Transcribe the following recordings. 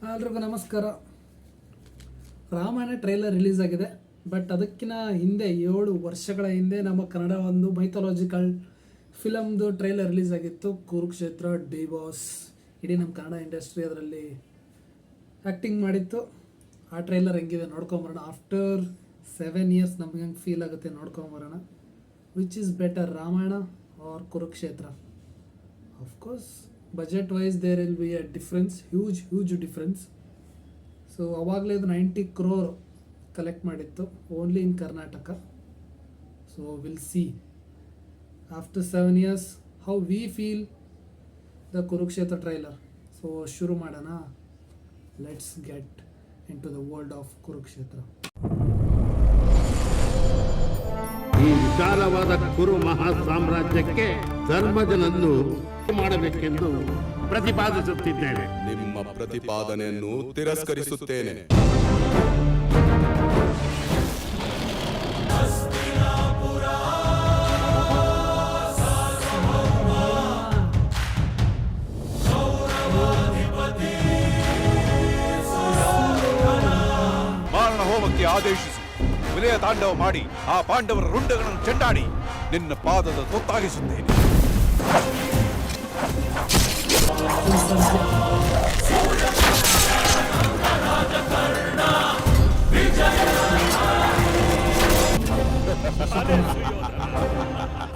ಎಲ್ರಿಗೂ ನಮಸ್ಕಾರ. Ramayana trailer release ಆಗಿದೆ. ಬಟ್ ಅದಕ್ಕಿಂತ ಹಿಂದೆ 7 ವರ್ಷಗಳ ಹಿಂದೆ ನಮ್ಮ ಕನ್ನಡ ಒಂದು ಮೈಥಾಲಜಿಕಲ್ ಫಿಲಮ್ದು ಟ್ರೈಲರ್ ರಿಲೀಸ್ ಆಗಿತ್ತು, ಕುರುಕ್ಷೇತ್ರ ಡಿ ಬಾಸ್. ಇಡೀ ನಮ್ಮ ಕನ್ನಡ ಇಂಡಸ್ಟ್ರಿ ಅದರಲ್ಲಿ ಆ್ಯಕ್ಟಿಂಗ್ ಮಾಡಿತ್ತು. ಆ ಟ್ರೈಲರ್ ಹೆಂಗಿದೆ ನೋಡ್ಕೊಂಬರೋಣ. ಆಫ್ಟರ್ 7 years ನಮ್ಗೆ ಹೆಂಗೆ ಫೀಲ್ ಆಗುತ್ತೆ ನೋಡ್ಕೊಂಬರೋಣ. Which is better, Ramayana or Kurukshetra? Of course budget wise there will be a difference, huge difference. So ಅವಾಗಲೇ ಇದು 90 crore ಕಲೆಕ್ಟ್ ಮಾಡಿತ್ತು only in Karnataka. So will see after 7 years how we feel the Kurukshetra trailer. So ಶುರು ಮಾಡೋಣ. Let's get into the world of Kurukshetra. ಈ ವಿಶಾಲವಾದ ಕುರು ಮಹಾ ಸಾಮ್ರಾಜ್ಯಕ್ಕೆ ಧರ್ಮಜನನ್ನು ಮಾಡಬೇಕೆಂದು ಪ್ರತಿಪಾದಿಸುತ್ತಿದ್ದೇನೆ. ನಿಮ್ಮ ಪ್ರತಿಪಾದನೆಯನ್ನು ತಿರಸ್ಕರಿಸುತ್ತೇನೆ. ಮಾರಣ ಹೋಮಕ್ಕೆ ಆದೇಶಿಸಿ ವಿಲಯ ತಾಂಡವ ಮಾಡಿ ಆ ಪಾಂಡವರ ರುಂಡಗಳನ್ನು ಚೆಂಡಾಡಿ ನಿನ್ನ ಪಾದದ ತೊತ್ತಾಗಿಸುತ್ತೇನೆ.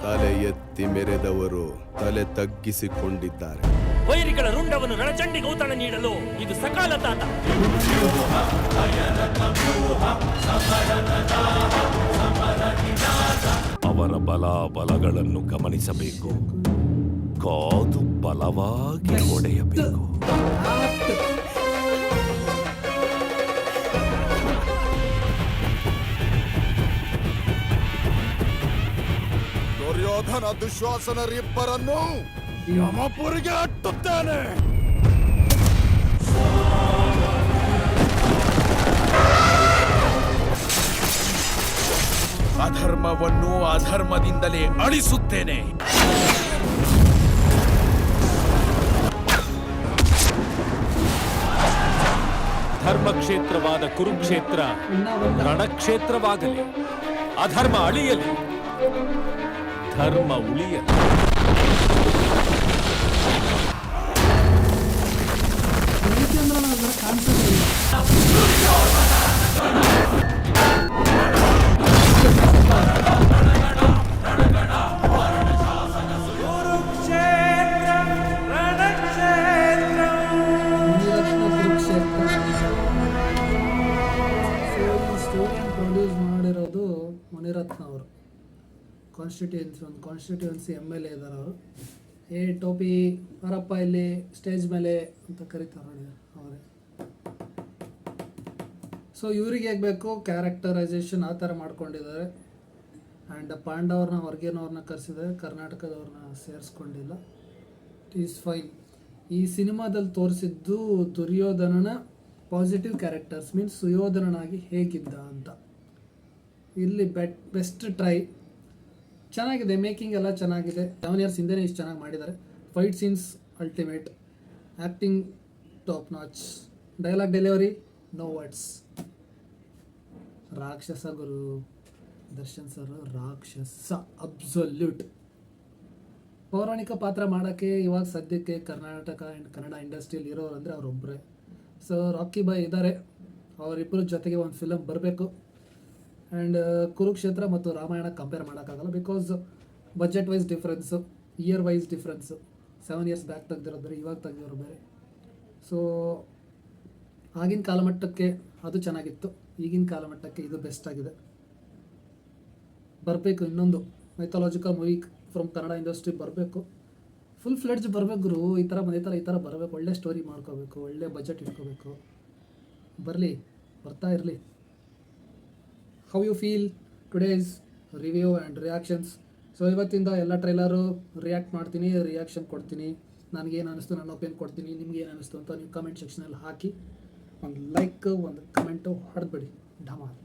ತಲೆ ಎತ್ತಿ ಮೆರೆದವರು ತಲೆ ತಗ್ಗಿಸಿಕೊಂಡಿದ್ದಾರೆ. ವೈರಿಗಳ ರುಂಡವನ್ನು ರಣಚಂಡಿಗೆ ಔತಣ ನೀಡಲು ಇದು ಸಕಾಲ ತಾತ. ಅವರ ಬಲಗಳನ್ನು ಗಮನಿಸಬೇಕು, ಕಾದು ಬಲವಾಗಿ ಹೊಡೆಯಬೇಕು. ದುರ್ಯೋಧನ ದುಶ್ವಾಸನರಿಬ್ಬರನ್ನು ಯಮಪುರಿಗೆ ಅಟ್ಟುತ್ತೇನೆ. ಅಧರ್ಮವನ್ನು ಅಧರ್ಮದಿಂದಲೇ ಅಳಿಸುತ್ತೇನೆ. ಧರ್ಮಕ್ಷೇತ್ರವಾದ ಕುರುಕ್ಷೇತ್ರ ರಣಕ್ಷೇತ್ರವಾಗಲಿ. ಅಧರ್ಮ ಅಳಿಯಲಿ, ಧರ್ಮ ಉಳಿಯಲಿ. ಪ್ರೊಡ್ಯೂಸ್ ಮಾಡಿರೋದು ಮುನಿರತ್ನ ಅವರು. ಕಾನ್ಸ್ಟಿಟ್ಯೂನ್ಸಿ MLA ಇದ್ದಾರೆ ಅವರು. ಟೋಪಿ ಅವರಪ್ಪ ಇಲ್ಲಿ ಸ್ಟೇಜ್ ಮೇಲೆ ಅಂತ ಕರೀತಾರೆ ನೋಡಿ ಅವರೇ. ಸೊ ಇವ್ರಿಗೆ ಹೇಗೆ ಬೇಕು ಕ್ಯಾರೆಕ್ಟರೈಸೇಷನ್ ಆ ಥರ ಮಾಡ್ಕೊಂಡಿದ್ದಾರೆ. ಆ್ಯಂಡ್ ಪಾಂಡವ್ರನ್ನ ಹೊರಗಿನವ್ರನ್ನ ಕರೆಸಿದ್ದಾರೆ, ಕರ್ನಾಟಕದವ್ರನ್ನ ಸೇರಿಸ್ಕೊಂಡಿಲ್ಲ. It is fine. ಈ ಸಿನಿಮಾದಲ್ಲಿ ತೋರಿಸಿದ್ದು ದುರ್ಯೋಧನನ ಪಾಸಿಟಿವ್ ಕ್ಯಾರೆಕ್ಟರ್ಸ್, ಮೀನ್ಸ್ ಸುಯೋಧನನಾಗಿ ಹೇಗಿದ್ದ ಅಂತ. ಇಲ್ಲಿ ಬೆಸ್ಟ್ ಟ್ರೈ. ಚೆನ್ನಾಗಿದೆ, ಮೇಕಿಂಗ್ ಎಲ್ಲ ಚೆನ್ನಾಗಿದೆ. 7 years ಹಿಂದೆನೇ ಇಷ್ಟು ಚೆನ್ನಾಗಿ ಮಾಡಿದ್ದಾರೆ. Fight scenes ultimate, acting top notch, dialogue delivery no words. ರಾಕ್ಷಸ ಗುರು ದರ್ಶನ್ ಸರ್, ರಾಕ್ಷಸ ಅಬ್ಸಲ್ಯೂಟ್. ಪೌರಾಣಿಕ ಪಾತ್ರ ಮಾಡೋಕ್ಕೆ ಇವಾಗ ಸದ್ಯಕ್ಕೆ ಕರ್ನಾಟಕ ಆ್ಯಂಡ್ ಕನ್ನಡ ಇಂಡಸ್ಟ್ರಿಯಲ್ಲಿ ಇರೋರು ಅಂದರೆ ಅವರೊಬ್ಬರೇ. ಸೊ ರಾಕಿ ಬಾಯ್ ಇದ್ದಾರೆ, ಅವರಿಬ್ಬರ ಜೊತೆಗೆ ಒಂದು ಫಿಲಮ್ ಬರಬೇಕು. ಆ್ಯಂಡ್ ಕುರುಕ್ಷೇತ್ರ ಮತ್ತು ರಾಮಾಯಣ ಕಂಪೇರ್ ಮಾಡೋಕ್ಕಾಗಲ್ಲ, because budget wise difference, year wise difference. 7 years back ತೆಗ್ದಿರೋದು ಬೇರೆ, ಇವಾಗ ತೆಗ್ದಿರೋರು ಬೇರೆ. ಸೊ ಆಗಿನ ಕಾಲಮಟ್ಟಕ್ಕೆ ಅದು ಚೆನ್ನಾಗಿತ್ತು, ಈಗಿನ ಕಾಲಮಟ್ಟಕ್ಕೆ ಇದು ಬೆಸ್ಟ್ ಆಗಿದೆ. ಬರಬೇಕು ಇನ್ನೊಂದು mythological movie from Kannada industry ಬರಬೇಕು. ಫುಲ್ ಫ್ಲೆಡ್ಜ್ ಬರಬೇಕು ಗುರು. ಈ ಥರ ಬರಬೇಕು. ಒಳ್ಳೆ ಸ್ಟೋರಿ ಮಾಡ್ಕೋಬೇಕು, ಒಳ್ಳೆ ಬಜೆಟ್ ಇಟ್ಕೋಬೇಕು. ಬರ್ತಾ ಇರಲಿ. How you feel today's review and reactions? So ಇವತ್ತಿಂದ ಎಲ್ಲ ಟ್ರೈಲರು ರಿಯಾಕ್ಟ್ ಮಾಡ್ತೀನಿ, ರಿಯಾಕ್ಷನ್ ಕೊಡ್ತೀನಿ. ನನಗೇನು ಅನ್ನಿಸ್ತು, ನನ್ನ ಒಪಿನಿಯನ್ ಕೊಡ್ತೀನಿ. ನಿಮ್ಗೆ ಏನು ಅನ್ನಿಸ್ತು ಅಂತ ನೀವು ಕಮೆಂಟ್ ಸೆಕ್ಷನಲ್ಲಿ ಹಾಕಿ. ಒಂದು ಲೈಕ್, ಒಂದು ಕಮೆಂಟು ಹೊಡೆದ್ಬಿಡಿ ಢಮಾಲ್.